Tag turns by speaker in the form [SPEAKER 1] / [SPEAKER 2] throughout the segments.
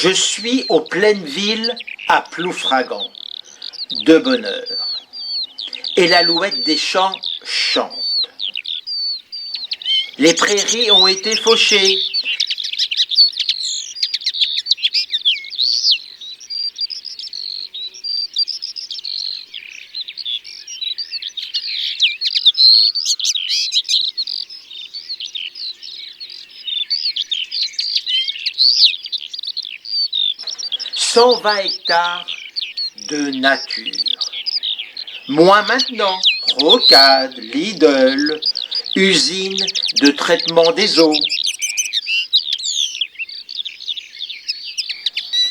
[SPEAKER 1] Je suis aux pleines villes à Ploufragan, de bonne heure, et l'alouette des champs chante. Les prairies ont été fauchées. « 120 hectares de nature. Moins maintenant, rocade, Lidl, usine de traitement des eaux.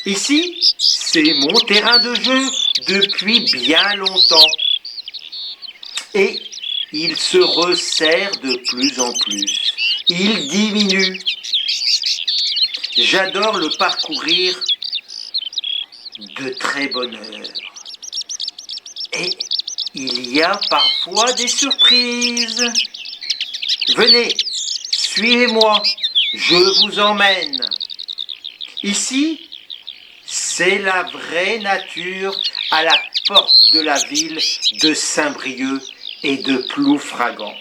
[SPEAKER 1] Ici, c'est mon terrain de jeu depuis bien longtemps. Et il se resserre de plus en plus. Il diminue. J'adore le parcourir de très bonne heure. Et il y a parfois des surprises. Venez, suivez-moi, je vous emmène. Ici, c'est la vraie nature à la porte de la ville de Saint-Brieuc et de Ploufragan.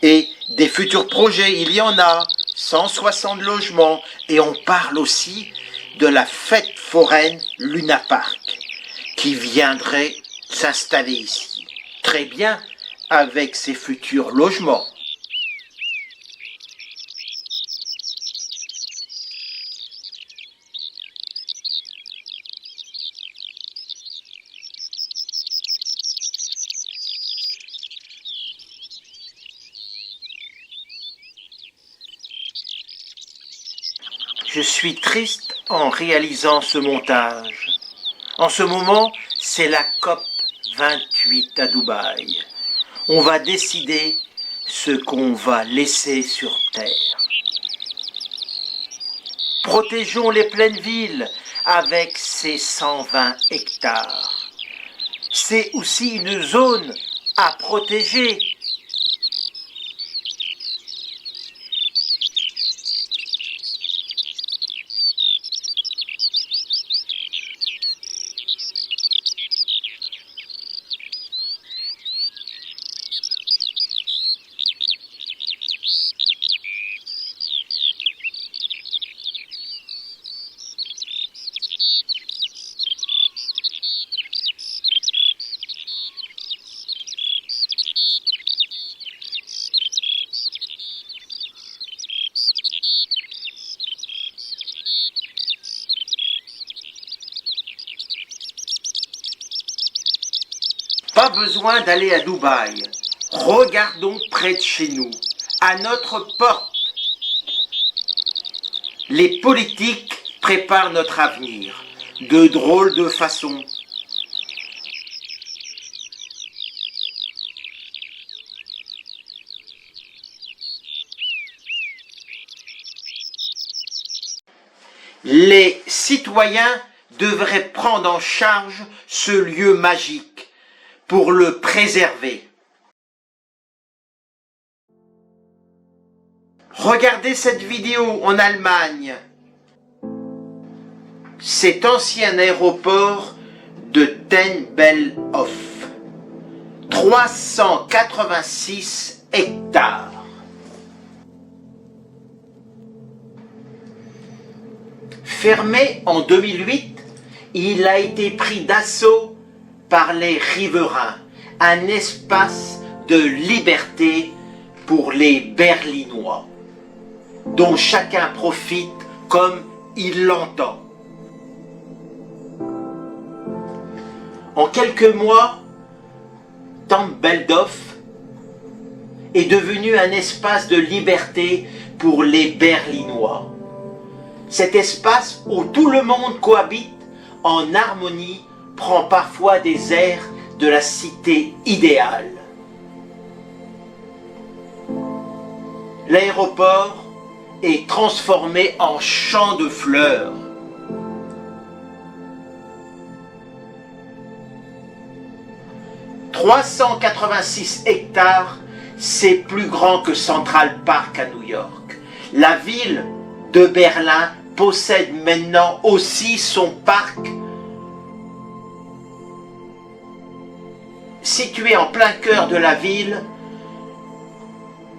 [SPEAKER 1] Et des futurs projets, il y en a, 160 logements. Et on parle aussi de la fête foraine Luna Park, qui viendrait s'installer ici. Très bien, avec ses futurs logements. Je suis triste en réalisant ce montage. En ce moment, c'est la COP 28 à Dubaï. On va décider ce qu'on va laisser sur Terre. Protégeons les pleines villes avec ces 120 hectares. C'est aussi une zone à protéger. Pas besoin d'aller à Dubaï. Regardons près de chez nous, à notre porte. Les politiques préparent notre avenir de drôles de façons. Les citoyens devraient prendre en charge ce lieu magique pour le préserver. Regardez cette vidéo en Allemagne. Cet ancien aéroport de Tempelhof. 386 hectares. Fermé en 2008, il a été pris d'assaut par les riverains, un espace de liberté pour les Berlinois, dont chacun profite comme il l'entend. En quelques mois, Tempelhof est devenu un espace de liberté pour les Berlinois. Cet espace où tout le monde cohabite en harmonie prend parfois des airs de la cité idéale. L'aéroport est transformé en champ de fleurs. « 386 hectares, c'est plus grand que Central Park à New York. La ville de Berlin possède maintenant aussi son parc situé en plein cœur de la ville.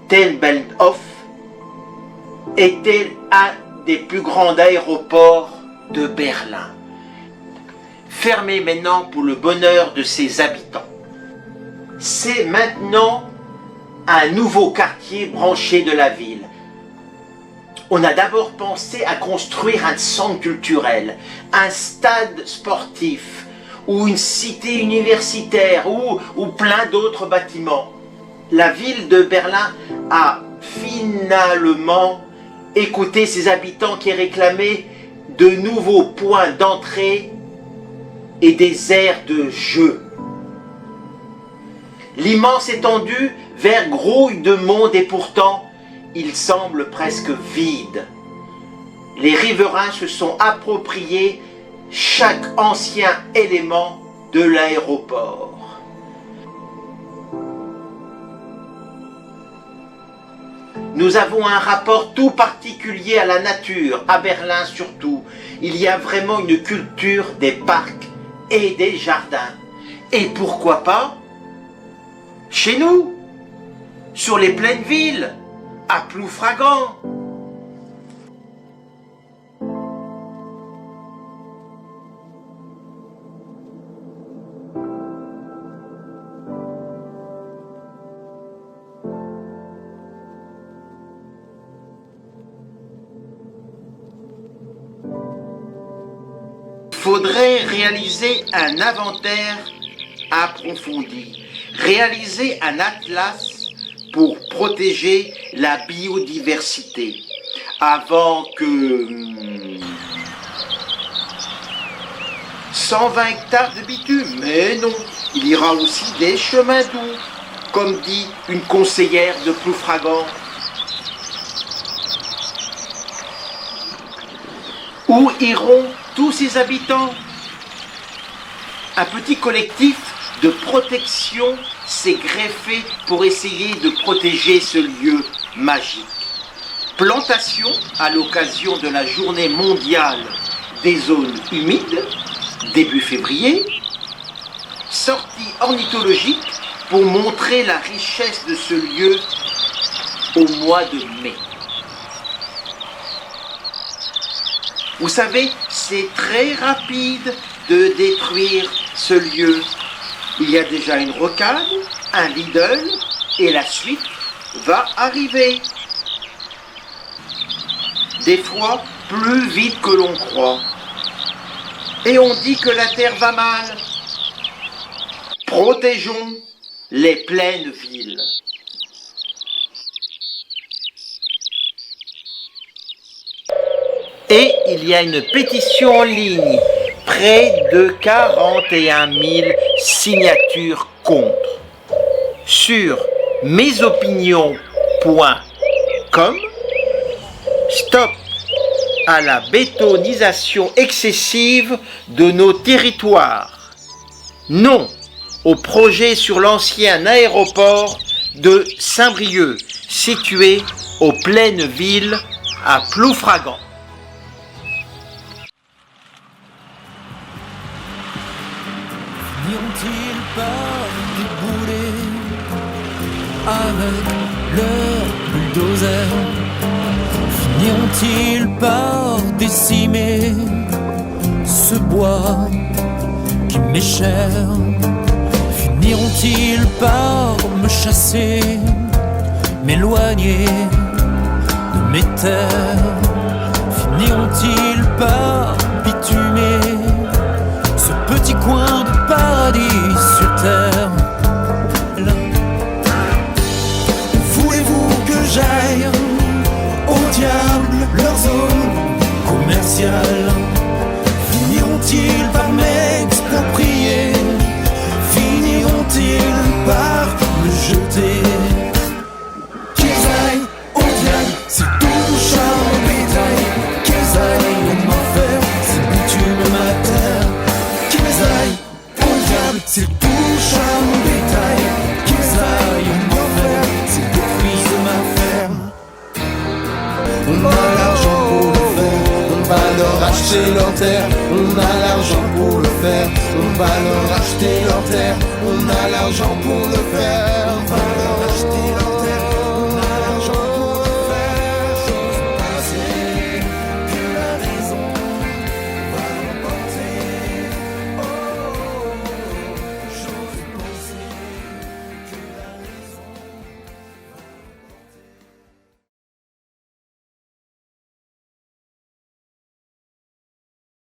[SPEAKER 1] Tempelhof était un des plus grands aéroports de Berlin, fermé maintenant pour le bonheur de ses habitants. C'est maintenant un nouveau quartier branché de la ville. On a d'abord pensé à construire un centre culturel, un stade sportif, ou une cité universitaire, ou plein d'autres bâtiments. La ville de Berlin a finalement écouté ses habitants qui réclamaient de nouveaux points d'entrée et des aires de jeu. L'immense étendue vert grouille de monde et pourtant, il semble presque vide. Les riverains se sont appropriés chaque ancien élément de l'aéroport. Nous avons un rapport tout particulier à la nature, à Berlin surtout. Il y a vraiment une culture des parcs et des jardins. Et pourquoi pas chez nous? sur les pleines villes, à Ploufragan. Faudrait réaliser un inventaire approfondi, réaliser un atlas pour protéger la biodiversité avant que 120 hectares de bitume. Mais non, il y aura aussi des chemins doux, comme dit une conseillère de Ploufragan. Où iront tous ces habitants? Un petit collectif de protection s'est greffé pour essayer de protéger ce lieu magique. Plantation à l'occasion de la journée mondiale des zones humides, début février. Sortie ornithologique pour montrer la richesse de ce lieu au mois de mai. Vous savez, c'est très rapide de détruire ce lieu. Il y a déjà une rocade, un Lidl, et la suite va arriver. Des fois, plus vite que l'on croit. Et on dit que la terre va mal. Protégeons les pleines villes. Et il y a une pétition en ligne, près de 41 000 signatures contre. Sur mesopinions.com, stop à la bétonisation excessive de nos territoires. Non au projet sur l'ancien aéroport de Saint-Brieuc, situé aux pleines villes à Ploufragan.
[SPEAKER 2] N'ont-ils pas déboulé avec leur bulldozer? Finiront-ils par décimer ce bois qui m'est cher? Finiront-ils par me chasser, m'éloigner de mes terres? Finiront-ils par bitumer ce petit coin de paradis sur terre? Voulez-vous que j'aille au diable leur zone commerciale? Finiront-ils par m'exproprier? Finiront-ils par me jeter? Qu'ils aillent au diable, c'est tout charme bétail. Qu'ils aillent en enfer, c'est bitume ma terre. Qu'ils aillent au diable, c'est tout charme bétail. Qu'ils aillent en enfer, c'est détruire ma ferme. On a l'argent pour le faire, on va leur acheter leur terre. On a l'argent pour le faire, on va leur acheter leur terre. On a l'argent pour le faire, on va leur acheter leur terre.